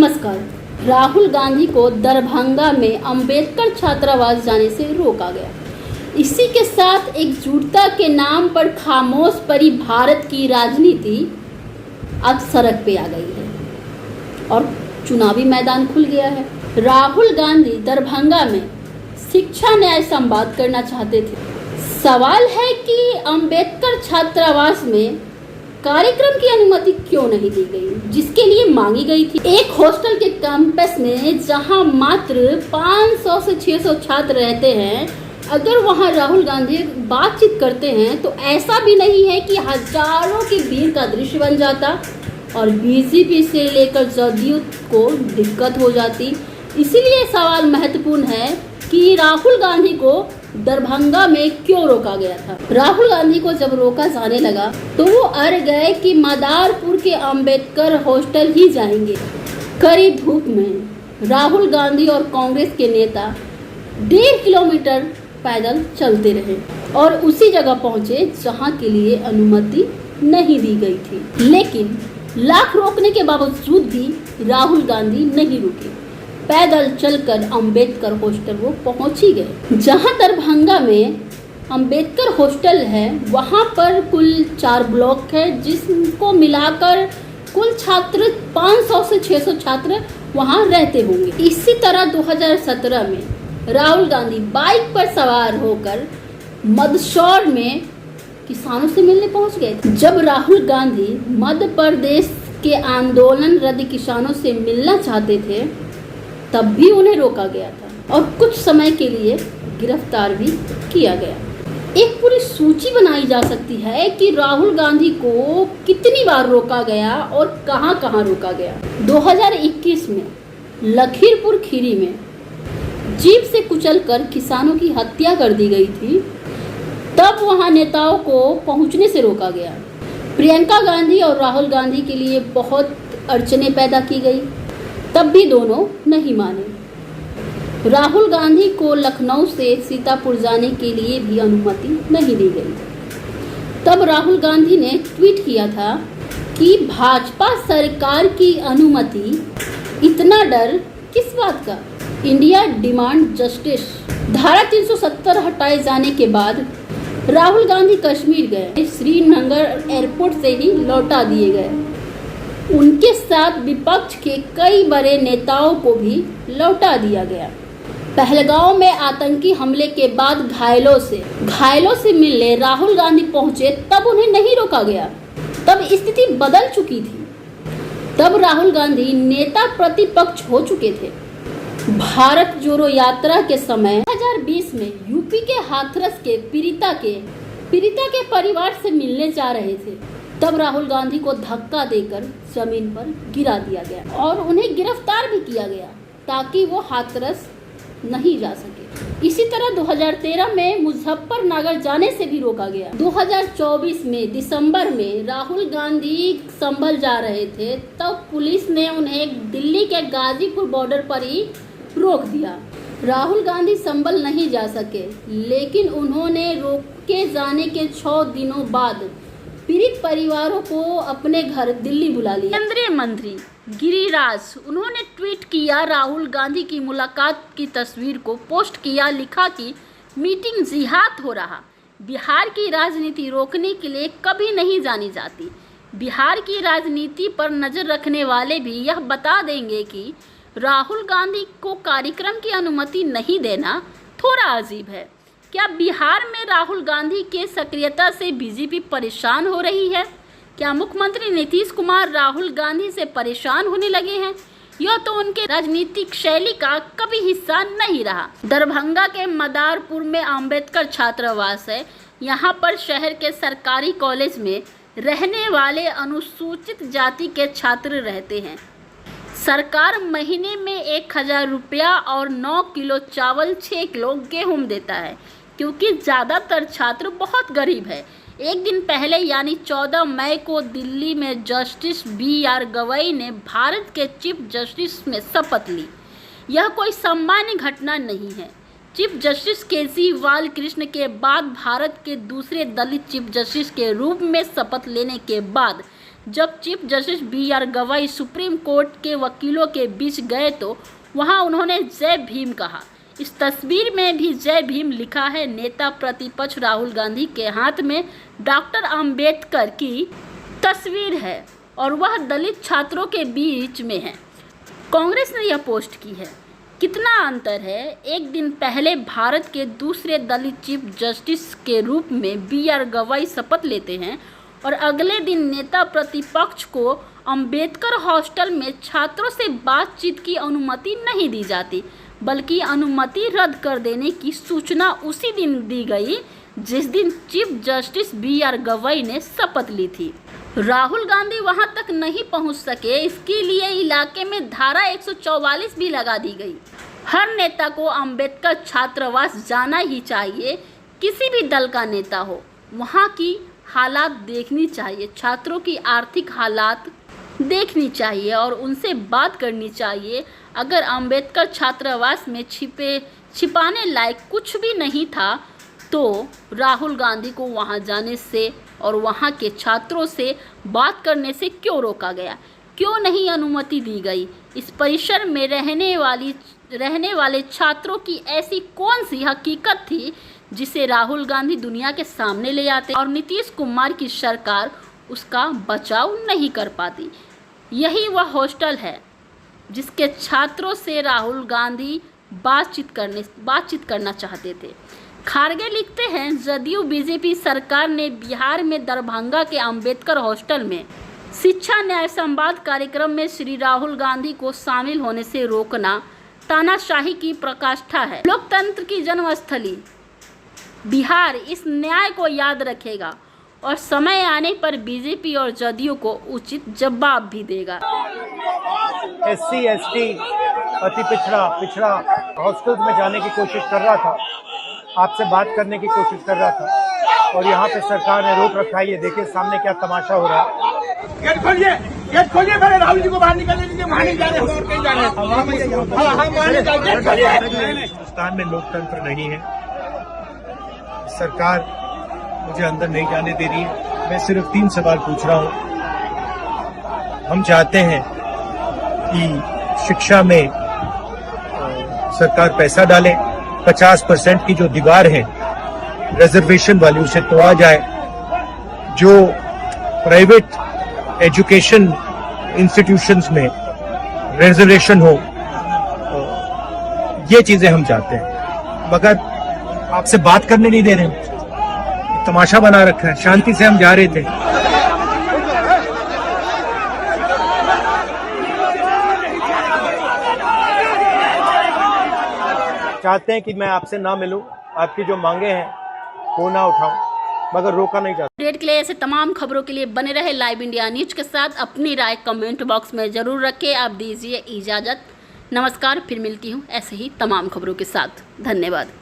नमस्कार। राहुल गांधी को दरभंगा में अंबेडकर छात्रावास जाने से रोका गया। इसी के साथ एकजुटता के नाम पर खामोश पड़ी भारत की राजनीति अब सड़क पे आ गई है और चुनावी मैदान खुल गया है। राहुल गांधी दरभंगा में शिक्षा न्याय संवाद करना चाहते थे। सवाल है कि अंबेडकर छात्रावास में कार्यक्रम की अनुमति क्यों नहीं दी गई, जिसके लिए मांगी गई थी। एक हॉस्टल के कैंपस में जहां मात्र 500 से 600 छात्र रहते हैं, अगर वहां राहुल गांधी बातचीत करते हैं तो ऐसा भी नहीं है कि हजारों की भीड़ का दृश्य बन जाता और बीजेपी से लेकर जदयू को दिक्कत हो जाती। इसीलिए सवाल महत्वपूर्ण है कि राहुल गांधी को दरभंगा में क्यों रोका गया था। राहुल गांधी को जब रोका जाने लगा तो वो अड़ गए कि मदारपुर के अंबेडकर हॉस्टल ही जाएंगे। कड़ी धूप में राहुल गांधी और कांग्रेस के नेता 1.5 किलोमीटर पैदल चलते रहे और उसी जगह पहुंचे जहां के लिए अनुमति नहीं दी गई थी। लेकिन लाख रोकने के बावजूद भी राहुल गांधी नहीं रुके। पैदल चलकर अंबेडकर हॉस्टल वो पहुंच ही गए। जहां दरभंगा में अंबेडकर हॉस्टल है, वहां पर कुल 4 ब्लॉक है, जिसको मिलाकर कुल छात्र 500 से 600 छात्र वहां रहते होंगे। इसी तरह 2017 में राहुल गांधी बाइक पर सवार होकर मंदसौर में किसानों से मिलने पहुंच गए थे। जब राहुल गांधी मध्य प्रदेश के आंदोलनरत किसानों से मिलना चाहते थे, तब भी उन्हें रोका गया था और कुछ समय के लिए गिरफ्तार भी किया गया। एक पूरी सूची बनाई जा सकती है कि राहुल गांधी को कितनी बार रोका गया और कहां कहां रोका गया। 2021 में लखीमपुर खीरी में जीप से कुचलकर किसानों की हत्या कर दी गई थी, तब वहां नेताओं को पहुंचने से रोका गया। प्रियंका गांधी और राहुल गांधी के लिए बहुत अड़चने पैदा की गई, तब भी दोनों नहीं माने। राहुल गांधी को लखनऊ से सीतापुर जाने के लिए भी अनुमति नहीं दी गई। तब राहुल गांधी ने ट्वीट किया था कि भाजपा सरकार की अनुमति, इतना डर किस बात का, इंडिया डिमांड जस्टिस। धारा 370 हटाए जाने के बाद राहुल गांधी कश्मीर गए। श्रीनगर एयरपोर्ट से ही लौटा दिए गए। उनके साथ विपक्ष के कई बड़े नेताओं को भी लौटा दिया गया। पहलगांव में आतंकी हमले के बाद घायलों से मिलने राहुल गांधी पहुंचे, तब उन्हें नहीं रोका गया। तब स्थिति बदल चुकी थी। तब राहुल गांधी नेता प्रतिपक्ष हो चुके थे। भारत जोड़ो यात्रा के समय 2020 में यूपी के हाथरस के पीड़िता के परिवार से मिलने जा रहे थे। तब राहुल गांधी को धक्का देकर जमीन पर गिरा दिया गया और उन्हें गिरफ्तार भी किया गया ताकि वो हाथरस नहीं जा सके। इसी तरह 2013 में मुजफ्फरनगर जाने से भी रोका गया। 2024 में दिसंबर में राहुल गांधी संभल जा रहे थे, तब पुलिस ने उन्हें दिल्ली के गाजीपुर बॉर्डर पर ही रोक दिया। राहुल गांधी संभल नहीं जा सके, लेकिन उन्होंने रोके जाने के 6 दिनों बाद पीड़ित परिवारों को अपने घर दिल्ली बुला लिया। केंद्रीय मंत्री गिरिराज, उन्होंने ट्वीट किया, राहुल गांधी की मुलाकात की तस्वीर को पोस्ट किया, लिखा कि मीटिंग जिहाद हो रहा। बिहार की राजनीति रोकने के लिए कभी नहीं जानी जाती। बिहार की राजनीति पर नजर रखने वाले भी यह बता देंगे कि राहुल गांधी को कार्यक्रम की अनुमति नहीं देना थोड़ा अजीब है। क्या बिहार में राहुल गांधी के सक्रियता से बीजेपी परेशान हो रही है? क्या मुख्यमंत्री नीतीश कुमार राहुल गांधी से परेशान होने लगे हैं? यह तो उनके राजनीतिक शैली का कभी हिस्सा नहीं रहा। दरभंगा के मदारपुर में अंबेडकर छात्रावास है। यहाँ पर शहर के सरकारी कॉलेज में रहने वाले अनुसूचित जाति के छात्र रहते हैं। सरकार महीने में 1000 रुपया और 9 किलो चावल, 6 किलो गेहूँ देता है, क्योंकि ज़्यादातर छात्र बहुत गरीब है। एक दिन पहले यानी 14 मई को दिल्ली में जस्टिस BR गवई ने भारत के चीफ जस्टिस में शपथ ली। यह कोई सामान्य घटना नहीं है। चीफ जस्टिस केजरीवाल कृष्ण के बाद भारत के दूसरे दलित चीफ जस्टिस के रूप में शपथ लेने के बाद जब चीफ जस्टिस BR गवाई सुप्रीम कोर्ट के वकीलों के बीच गए तो वहां उन्होंने जय भीम कहा। इस तस्वीर में भी जय भीम लिखा है। नेता प्रतिपक्ष राहुल गांधी के हाथ में डॉक्टर अंबेडकर की तस्वीर है और वह दलित छात्रों के बीच में है। कांग्रेस ने यह पोस्ट की है। कितना अंतर है। एक दिन पहले भारत के दूसरे दलित चीफ जस्टिस के रूप में BR गवाई शपथ लेते हैं और अगले दिन नेता प्रतिपक्ष को अंबेडकर हॉस्टल में छात्रों से बातचीत की अनुमति नहीं दी जाती, बल्कि अनुमति रद्द कर देने की सूचना उसी दिन दी गई जिस दिन चीफ जस्टिस BR गवाई ने शपथ ली थी। राहुल गांधी वहां तक नहीं पहुंच सके, इसके लिए इलाके में धारा 144 भी लगा दी गई। हर नेता को अंबेडकर छात्रावास जाना ही चाहिए। किसी भी दल का नेता हो, वहां की हालात देखनी चाहिए, छात्रों की आर्थिक हालात देखनी चाहिए और उनसे बात करनी चाहिए। अगर अंबेडकर छात्रावास में छिपाने लायक कुछ भी नहीं था तो राहुल गांधी को वहां जाने से और वहां के छात्रों से बात करने से क्यों रोका गया, क्यों नहीं अनुमति दी गई? इस परिसर में रहने वाले छात्रों की ऐसी कौन सी हकीकत थी जिसे राहुल गांधी दुनिया के सामने ले आते और नीतीश कुमार की सरकार उसका बचाव नहीं कर पाती? यही वह हॉस्टल है जिसके छात्रों से राहुल गांधी बातचीत करना चाहते थे। खारगे लिखते हैं, जदयू बीजेपी सरकार ने बिहार में दरभंगा के अंबेडकर हॉस्टल में शिक्षा न्याय संवाद कार्यक्रम में श्री राहुल गांधी को शामिल होने से रोकना तानाशाही की प्रकाष्ठा है। लोकतंत्र की जन्मस्थली बिहार इस न्याय को याद रखेगा और समय आने पर बीजेपी और जदयू को उचित जवाब भी देगा। SC ST अति पिछड़ा हॉस्टल्स में जाने की कोशिश कर रहा था, आपसे बात करने की कोशिश कर रहा था और यहाँ पे सरकार ने रोक रखा है। ये देखिए सामने क्या तमाशा हो रहा है। गेट खोलिए पहले राहुल जी को बाहर निकलने दीजिए। वहाँ नहीं जाने, और कहीं जाने। हिंदुस्तान में लोकतंत्र नहीं है, सरकार मुझे अंदर नहीं जाने दे रही है। मैं सिर्फ 3 सवाल पूछ रहा हूँ। हम चाहते हैं कि शिक्षा में सरकार पैसा डाले, 50% की जो दीवार है रिजर्वेशन वाली उसे तोड़ा जाए, जो प्राइवेट एजुकेशन इंस्टीट्यूशंस में रिजर्वेशन हो, ये चीजें हम चाहते हैं। मगर आपसे बात करने नहीं दे रहे, तमाशा बना रखा है। शांति से हम जा रहे थे। चाहते हैं कि मैं आपसे ना मिलूं, आपकी जो मांगे हैं वो ना उठाऊं, मगर रोका नहीं चाहता। अपडेट के लिए ऐसे तमाम खबरों के लिए बने रहे लाइव इंडिया न्यूज के साथ। अपनी राय कमेंट बॉक्स में जरूर रखें। आप दीजिए इजाजत। नमस्कार, फिर मिलती हूँ ऐसे ही तमाम खबरों के साथ। धन्यवाद।